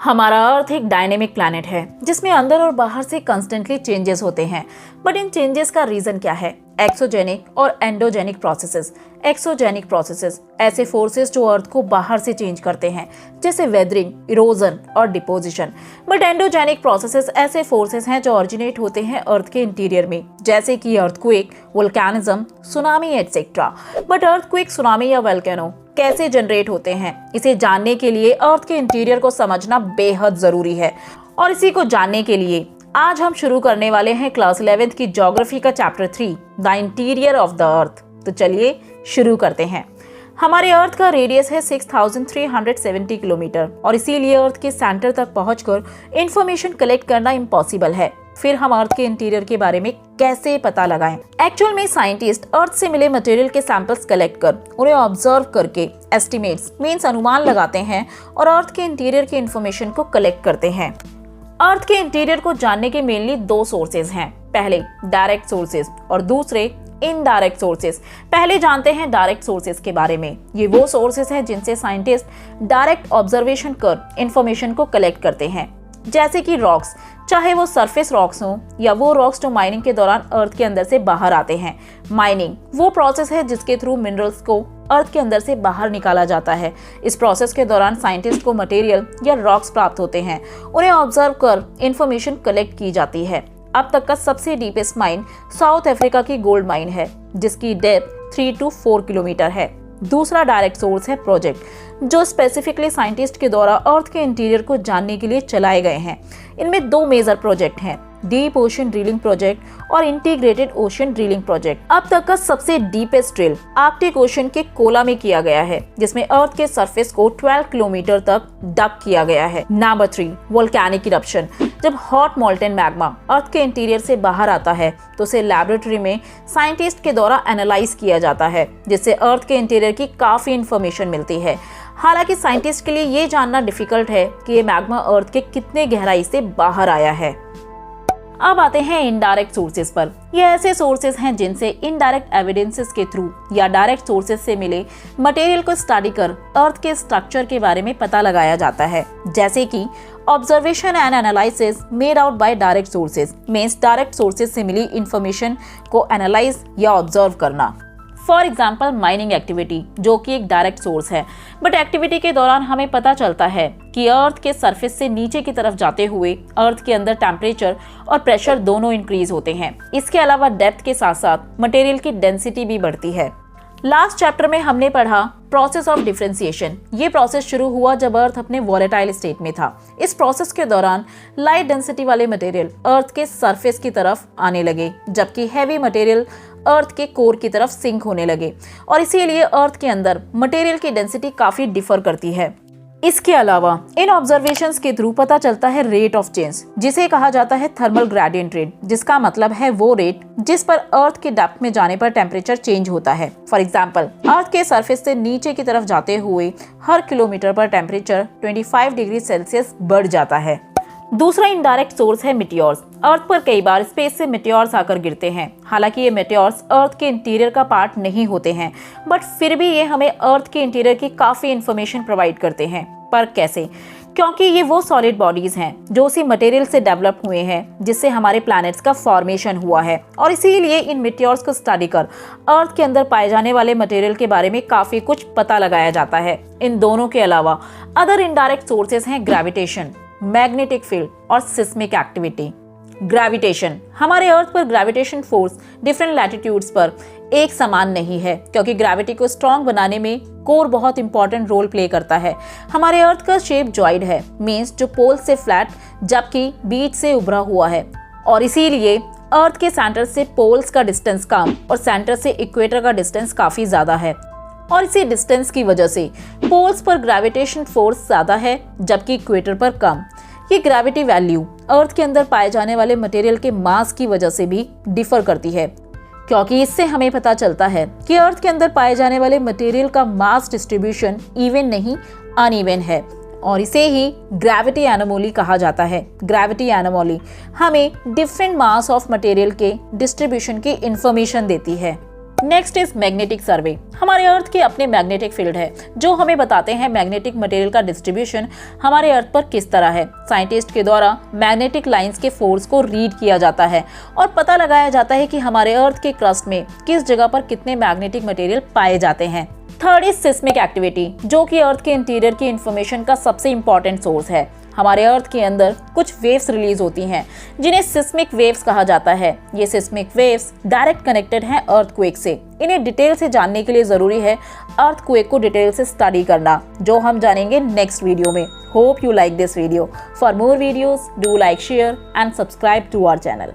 हमारा अर्थ एक dynamic planet है जिसमें अंदर और बाहर से कंस्टेंटली चेंजेस होते हैं। बट इन चेंजेस का रीजन क्या है? एक्सोजेनिक और एंडोजेनिक प्रोसेसेस। एक्सोजेनिक प्रोसेसेस ऐसे फोर्सेस जो अर्थ को बाहर से चेंज करते हैं, जैसे वेदरिंग, इरोजन और डिपोजिशन। बट एंडोजेनिक प्रोसेसेस ऐसे फोर्सेस हैं जो ऑरिजिनेट होते हैं अर्थ के इंटीरियर में, जैसे कि earthquake, volcanism, tsunami etcetera. But earthquake, tsunami या वोल्केनो कैसे जनरेट होते हैं, इसे जानने के लिए अर्थ के इंटीरियर को समझना बेहद जरूरी है। और इसी को जानने के लिए आज हम शुरू करने वाले हैं क्लास 11th की ज्योग्राफी का chapter 3, the interior of the earth. तो चलिए शुरू करते हैं। हमारे अर्थ का रेडियस है 6370 किलोमीटर और इसीलिए अर्थ के सेंटर तक पहुंचकर इंफॉर्मेशन कलेक्ट करना इम्पॉसिबल है। फिर हम अर्थ के इंटीरियर के बारे में कैसे पता लगाएं? एक्चुअल में साइंटिस्ट अर्थ से मिले मटेरियल के सैंपल्स कलेक्ट कर उन्हें ऑब्जर्व करके एस्टिमेट्स मींस अनुमान लगाते हैं और अर्थ के इंटीरियर की इंफॉर्मेशन को कलेक्ट करते हैं। अर्थ के इंटीरियर को जानने के मेनली दो सोर्सेज हैं। पहले डायरेक्ट सोर्सेज और दूसरे इनडायरेक्ट सोर्सेज। पहले जानते हैं डायरेक्ट सोर्सेज के बारे में। ये वो सोर्सेज हैं जिनसे साइंटिस्ट डायरेक्ट ऑब्जर्वेशन कर इंफॉर्मेशन को कलेक्ट करते हैं, जैसे कि रॉक्स, चाहे वो सरफेस रॉक्स हो या वो रॉक्स जो माइनिंग के दौरान अर्थ के अंदर से बाहर आते हैं। माइनिंग वो प्रोसेस है जिसके थ्रू मिनरल्स को अर्थ के अंदर से बाहर निकाला जाता है। इस प्रोसेस के दौरान साइंटिस्ट को मटेरियल या रॉक्स प्राप्त होते हैं, उन्हें ऑब्जर्व कर इंफॉर्मेशन कलेक्ट की जाती है। अब तक का सबसे डीपेस्ट माइन साउथ अफ्रीका की गोल्ड माइन है, जिसकी डेप्थ 3 to 4 किलोमीटर है। दूसरा डायरेक्ट सोर्स है प्रोजेक्ट, जो स्पेसिफिकली साइंटिस्ट के द्वारा अर्थ के इंटीरियर को जानने के लिए चलाए गए हैं। इनमें दो मेजर प्रोजेक्ट हैं, डीप ओशन ड्रिलिंग प्रोजेक्ट और इंटीग्रेटेड ओशन ड्रिलिंग प्रोजेक्ट। अब तक का सबसे डीपेस्ट ड्रिल आर्कटिक ओशन के कोला में किया गया है, जिसमें अर्थ के सरफेस को 12 किलोमीटर तक डग किया गया है। Number 3, volcanic eruption. जब हॉट मोल्टेन मैग्मा अर्थ के इंटीरियर से बाहर आता है तो उसे लैबोरेटरी में साइंटिस्ट के द्वारा एनालाइज किया जाता है, जिससे अर्थ के इंटीरियर की काफी इंफॉर्मेशन मिलती है। हालांकि साइंटिस्ट के लिए ये जानना डिफिकल्ट है कि ये मैग्मा अर्थ के कितने गहराई से बाहर आया है। अब आते हैं इनडायरेक्ट सोर्सेज पर। ये ऐसे सोर्सेज हैं जिनसे इनडायरेक्ट एविडेंसेस के थ्रू या डायरेक्ट सोर्सेज से मिले मटेरियल को स्टडी कर अर्थ के स्ट्रक्चर के बारे में पता लगाया जाता है, जैसे कि observation and analysis made out by direct sources means direct sources से मिली इंफॉर्मेशन को एनालाइज या ऑब्जर्व करना। फॉर एग्जाम्पल माइनिंग एक्टिविटी, जो कि एक डायरेक्ट सोर्स है, बट एक्टिविटी के दौरान हमें पता चलता है कि अर्थ के सरफेस से नीचे की तरफ जाते हुए अर्थ के अंदर टेम्परेचर और प्रेशर दोनों इंक्रीज होते हैं। इसके अलावा डेप्थ के साथ साथ मटेरियल की डेंसिटी भी बढ़ती है। लास्ट चैप्टर में हमने पढ़ा प्रोसेस ऑफ डिफरेंशिएशन। ये प्रोसेस शुरू हुआ जब अर्थ अपने वोलेटाइल स्टेट में था। इस प्रोसेस के दौरान लाइट डेंसिटी वाले मटेरियल अर्थ के सरफेस की तरफ आने लगे, जबकि हैवी मटेरियल अर्थ के कोर की तरफ सिंक होने लगे और इसीलिए अर्थ के अंदर मटेरियल की डेंसिटी काफी डिफर करती है। इसके अलावा इन ऑब्जर्वेशंस के थ्रू पता चलता है रेट ऑफ चेंज, जिसे कहा जाता है थर्मल ग्रेडियंट रेट, जिसका मतलब है वो रेट जिस पर अर्थ के डेप्थ में जाने पर टेम्परेचर चेंज होता है। फॉर एग्जांपल, अर्थ के सरफेस से नीचे की तरफ जाते हुए हर किलोमीटर पर टेम्परेचर 25 डिग्री सेल्सियस बढ़ जाता है। दूसरा इनडायरेक्ट सोर्स है मिटियोर्स। अर्थ पर कई बार स्पेस से मिटियोर्स आकर गिरते हैं। हालांकि ये मिटियोर्स अर्थ के इंटीरियर का पार्ट नहीं होते हैं, बट फिर भी ये हमें अर्थ के इंटीरियर की काफी इंफॉर्मेशन प्रोवाइड करते हैं। पर कैसे? क्योंकि ये वो सॉलिड बॉडीज हैं जो उसी मटेरियल से डेवलप हुए हैं जिससे हमारे प्लैनेट्स का फॉर्मेशन हुआ है, और इसीलिए इन मिटियोर्स को स्टडी कर अर्थ के अंदर पाए जाने वाले मटेरियल के बारे में काफी कुछ पता लगाया जाता है। इन दोनों के अलावा अदर इनडायरेक्ट सोर्सेज हैं ग्रेविटेशन, मैग्नेटिक फील्ड और सिस्मिक एक्टिविटी। ग्रेविटेशन, हमारे अर्थ पर ग्रेविटेशन फोर्स डिफरेंट लैटिट्यूड्स पर एक समान नहीं है, क्योंकि ग्रेविटी को स्ट्रॉन्ग बनाने में कोर बहुत इंपॉर्टेंट रोल प्ले करता है। हमारे अर्थ का शेप जॉइड है, मींस जो पोल से फ्लैट जबकि बीच से उभरा हुआ है, और इसीलिए अर्थ के सेंटर से पोल्स का डिस्टेंस कम और सेंटर से इक्वेटर का डिस्टेंस काफी ज्यादा है, और इसी डिस्टेंस की वजह से पोल्स पर ग्रेविटेशन फोर्स ज्यादा है जबकि इक्वेटर पर कम। ये ग्रेविटी वैल्यू अर्थ के अंदर पाए जाने वाले मटेरियल के मास की वजह से भी डिफर करती है, क्योंकि इससे हमें पता चलता है कि अर्थ के अंदर पाए जाने वाले मटेरियल का मास डिस्ट्रीब्यूशन इवन नहीं अनइवन है, और इसे ही ग्रेविटी एनोमली कहा जाता है। ग्रेविटी एनोमली हमें डिफरेंट मास ऑफ मटेरियल के डिस्ट्रीब्यूशन की इंफॉर्मेशन देती है। नेक्स्ट इज मैग्नेटिक सर्वे। हमारे अर्थ के अपने मैग्नेटिक फील्ड है जो हमें बताते हैं मैग्नेटिक मटेरियल का डिस्ट्रीब्यूशन हमारे अर्थ पर किस तरह है। साइंटिस्ट के द्वारा मैग्नेटिक लाइंस के फोर्स को रीड किया जाता है और पता लगाया जाता है कि हमारे अर्थ के क्रस्ट में किस जगह पर कितने मैग्नेटिक मटेरियल पाए जाते हैं। थर्ड इज सिस्मिक एक्टिविटी, जो कि अर्थ के इंटीरियर की इंफॉर्मेशन का सबसे इंपॉर्टेंट सोर्स है। हमारे अर्थ के अंदर कुछ वेव्स रिलीज होती हैं जिन्हें सिस्मिक वेव्स कहा जाता है। ये सिस्मिक वेव्स डायरेक्ट कनेक्टेड हैं अर्थक्वेक से। इन्हें डिटेल से जानने के लिए जरूरी है अर्थक्वेक को डिटेल से स्टडी करना, जो हम जानेंगे नेक्स्ट वीडियो में। Hope you like this video. For more videos do like, share and subscribe to our channel.